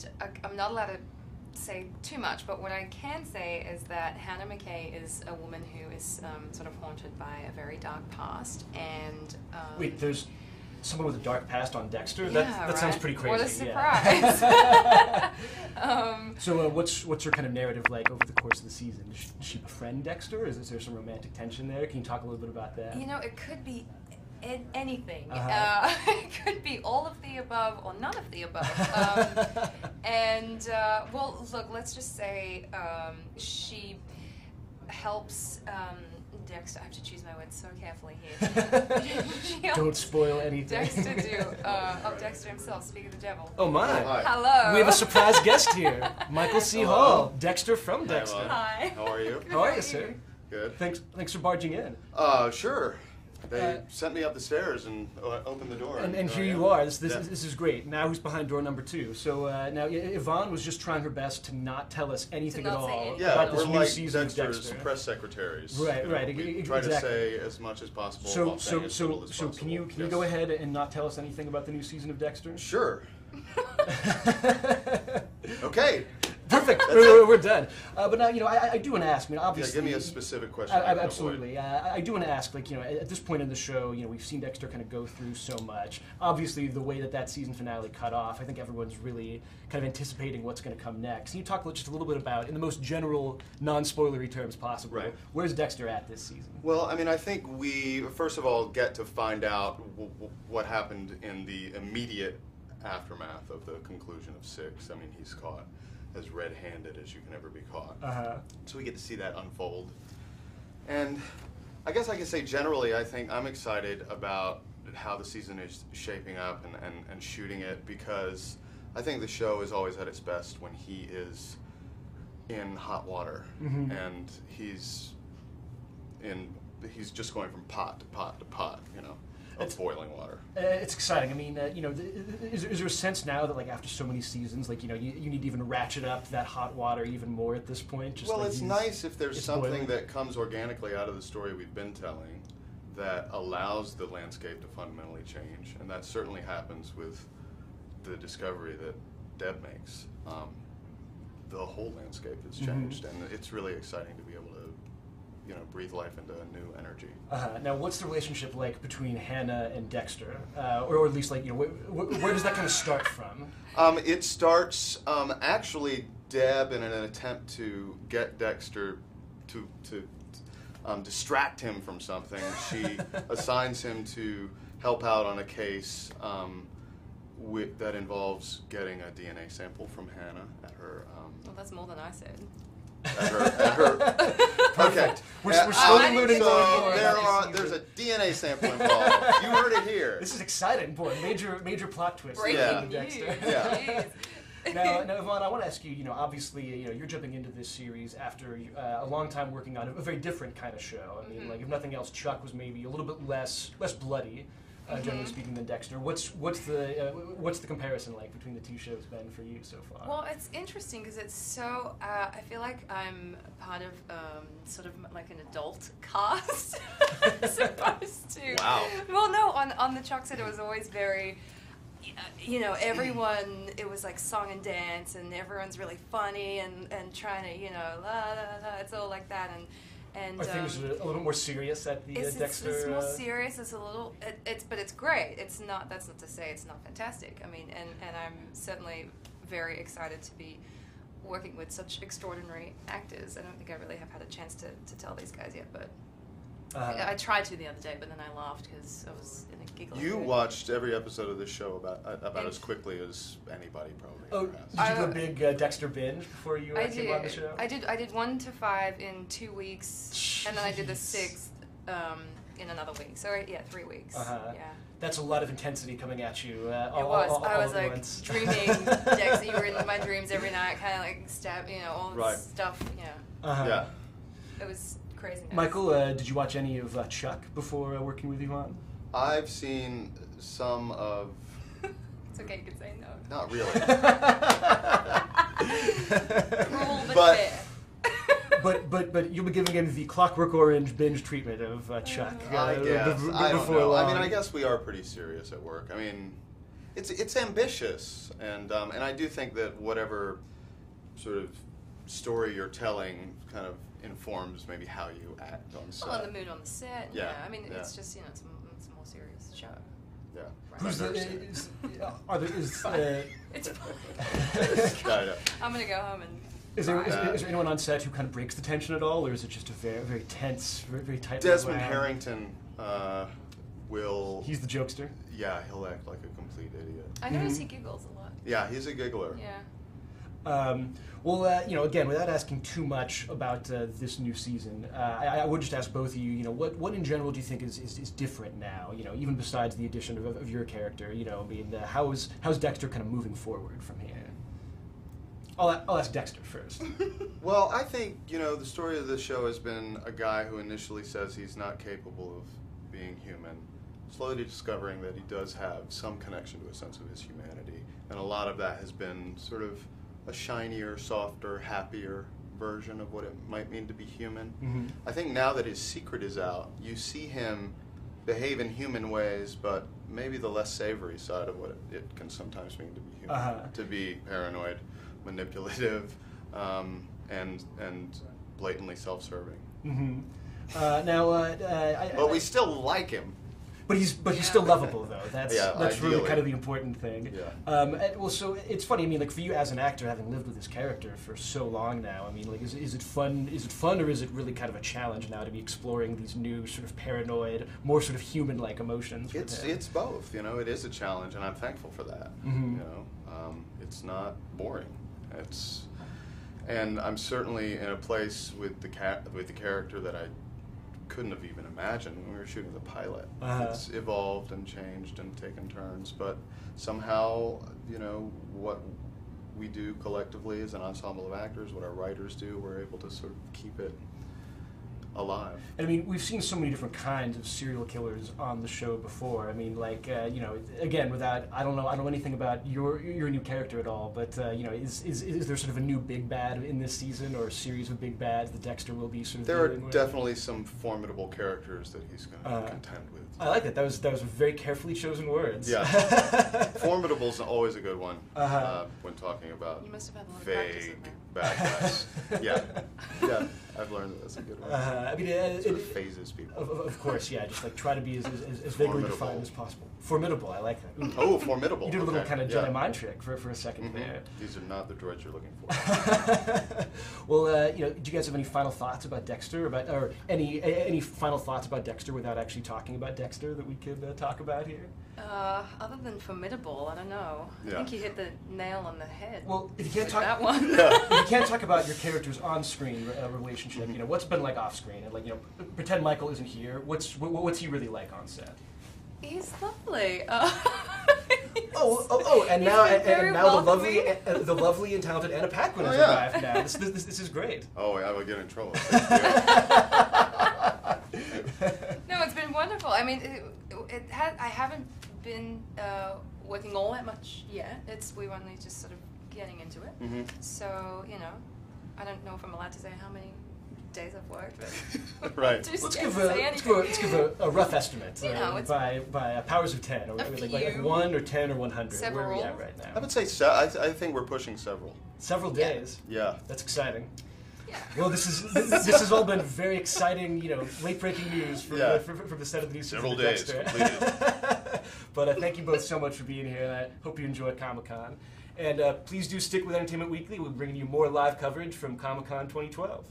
and I'm not allowed to say too much, but what I can say is that Hannah McKay is a woman who is sort of haunted by a very dark past, and wait, there's someone with a dark past on Dexter? Yeah, that sounds pretty crazy. What a surprise! Yeah. So what's her kind of narrative like over the course of the season? Does she befriend Dexter? Is there some romantic tension there? Can you talk a little bit about that? You know, it could be anything. Uh-huh. It could be all of the above or none of the above. Well, look, let's just say she helps Dexter. I have to choose my words so carefully here. Don't spoil anything. Dexter Dexter himself, speak of the devil. Oh my! Hi. Hello. We have a surprise guest here, Michael C. Hello. Hall, Dexter from Hi, Dexter. Yvonne. Hi. How are you? How are you, sir? Good. Thanks for barging in. Sure. They sent me up the stairs and opened the door. And here you are. This is great. Now who's behind door number 2? So now Yvonne was just trying her best to not tell us anything at not say all anything. Yeah, about this we're new like season of Dexter's Dexter. press secretaries. Right, You know, right, we try to exactly. say as much as possible. So while saying as little as can possible. you Yes. go ahead and not tell us anything about the new season of Dexter? Sure. Okay. Perfect. We're done. But now, I do want to ask. I mean, Yeah, obviously, give me a specific question. I can avoid. absolutely. I do want to ask. At this point in the show, we've seen Dexter kind of go through so much. Obviously, the way that season finale cut off, I think everyone's really kind of anticipating what's going to come next. Can you talk just a little bit about, in the most general, non-spoilery terms possible, Right. where's Dexter at this season? Well, I mean, I think we first of all get to find out what happened in the immediate aftermath of the conclusion of 6. I mean, he's caught as red-handed as you can ever be caught. So we get to see that unfold. And I guess I can say generally, I think I'm excited about how the season is shaping up and shooting it, because I think the show is always at its best when he is in hot water. Mm-hmm. And he's just going from pot to pot to pot, of boiling water. It's exciting. I mean, is there a sense now that, like, after so many seasons, like, you need to even ratchet up that hot water even more at this point? Just Well, like it's nice if there's it's something boiling. that comes organically out of the story we've been telling that allows the landscape to fundamentally change, and that certainly happens with the discovery that Deb makes. The whole landscape has changed, and it's really exciting to be able to breathe life into a new energy. Now, what's the relationship like between Hannah and Dexter, or at least, like, where does that kind of start from? It starts actually Deb, in an attempt to get Dexter to distract him from something. She assigns him to help out on a case that involves getting a DNA sample from Hannah at her. Well, that's more than I said. At her. Okay. We're slowly moving So forward. there's a DNA sample involved. You heard it here. This is exciting, boy. Major plot twist. Breaking Yeah. news. Dexter. Yeah. Jeez. Now, Yvonne, I want to ask you. Obviously, you're jumping into this series after a long time working on a very different kind of show. I mean, like, if nothing else, Chuck was maybe a little bit less bloody, generally speaking, than Dexter. What's the comparison like between the two shows been for you so far? Well, it's interesting because it's so. I feel like I'm part of sort of like an adult cast, as opposed to. Wow. Well, no, on the Chuck set it was always very. Everyone, it was like song and dance, and everyone's really funny and trying to, la la la. It's all like that, and Are things a little bit more serious at the Dexter? It's more serious. It's a little. But it's great. It's not. That's not to say it's not fantastic. I mean, and I'm certainly very excited to be working with such extraordinary actors. I don't think I really have had a chance to tell these guys yet, but I tried to the other day, but then I laughed because I was in a giggle. You watched every episode of this show about as quickly as anybody probably Oh, ever has. did you do a big Dexter binge before you came on the show? I did 1 to 5 in 2 weeks, and then I did the 6th in another week. So 3 weeks. Yeah. That's a lot of intensity coming at you. I all was at like once. dreaming, Dexter. You were in my dreams every night, kind of like stab, all this Right. stuff. Yeah. It was crazy. Michael, did you watch any of Chuck before working with Yvonne? I've seen some of. It's okay, you can say no. Not really. Cruel but, But- fair. But you'll be giving him the Clockwork Orange binge treatment of Chuck. I guess. I don't before know. long. I mean, I guess we are pretty serious at work. I mean, it's ambitious, and I do think that whatever sort of story you're telling kind of informs maybe how you act on set. Well, and the mood on the set. Yeah. I mean, Yeah. it's just it's a more serious show. Yeah. Right. Who's the? It's I know. I'm gonna go home and. Is there cry. is there anyone on set who kind of breaks the tension at all, or is it just a very tense, very tight? Desmond round? Harrington will. He's the jokester. Yeah, he'll act like a complete idiot. I notice he giggles a lot. Yeah, he's a giggler. Yeah. Well, again, without asking too much about this new season, I would just ask both of you, what in general do you think is different now? Even besides the addition of your character, how's Dexter kind of moving forward from here? I'll ask Dexter first. Well, I think, the story of the show has been a guy who initially says he's not capable of being human, slowly discovering that he does have some connection to a sense of his humanity. And a lot of that has been sort of a shinier, softer, happier version of what it might mean to be human. Mm-hmm. I think now that his secret is out, you see him behave in human ways, but maybe the less savory side of what it can sometimes mean to be human. To be paranoid, manipulative, and blatantly self-serving. Mm-hmm. But we still like him. But he's still lovable though. That's really ideally. kind of the important thing. Yeah. So it's funny. I mean, like for you as an actor, having lived with this character for so long now, I mean, like is it fun? Is it fun, or is it really kind of a challenge now to be exploring these new sort of paranoid, more sort of human-like emotions? It's both. It is a challenge, and I'm thankful for that. Mm-hmm. It's not boring. And I'm certainly in a place with the character that I couldn't have even imagined when we were shooting the pilot. It's evolved and changed and taken turns, but somehow, what we do collectively as an ensemble of actors, what our writers do, we're able to sort of keep it alive. And I mean, we've seen so many different kinds of serial killers on the show before. I mean, like again, without I don't know anything about your new character at all, but is there sort of a new big bad in this season, or a series of big bads that Dexter will be sort of? There are dealing with? definitely some formidable characters that he's going to contend with. I like that. That was very carefully chosen words. Yeah, formidable's always a good one when talking about You must have had a lot of practice vague with bad guys. yeah, I've learned that that's a good one. I mean, it sort of phases people. Of course, yeah. Just like try to be as vaguely defined as possible. Formidable. I like that. Ooh. Oh, formidable. You did a little kind of Jedi mind trick for a second there. These are not the droids you're looking for. Well, do you guys have any final thoughts about Dexter, or any final thoughts about Dexter without actually talking about Dexter that we could talk about here? Other than formidable, I don't know. Yeah. I think you hit the nail on the head. Well, if you can't talk that one. if you can't talk about your character's on-screen relationship, what's been like off-screen, and pretend Michael isn't here. What's he really like on set? He's lovely. And now the lovely and talented Anna Paquin has arrived. Now this is great. Oh, I would get in trouble. No, it's been wonderful. I mean, I haven't been working all that much yet. We're only just sort of getting into it. Mm-hmm. So I don't know if I'm allowed to say how many days I've worked, but right. Let's give a rough estimate by powers of 10, or like 1 or 10 or 100. Several. Where are we at right now? I would say I think we're pushing several. Several days. Yeah. That's exciting. Yeah. Well, this has all been very exciting, late-breaking news from the set of the new season Several of days Dexter. completed. But thank you both so much for being here, and I hope you enjoy Comic-Con. And please do stick with Entertainment Weekly. We're bringing you more live coverage from Comic-Con 2012.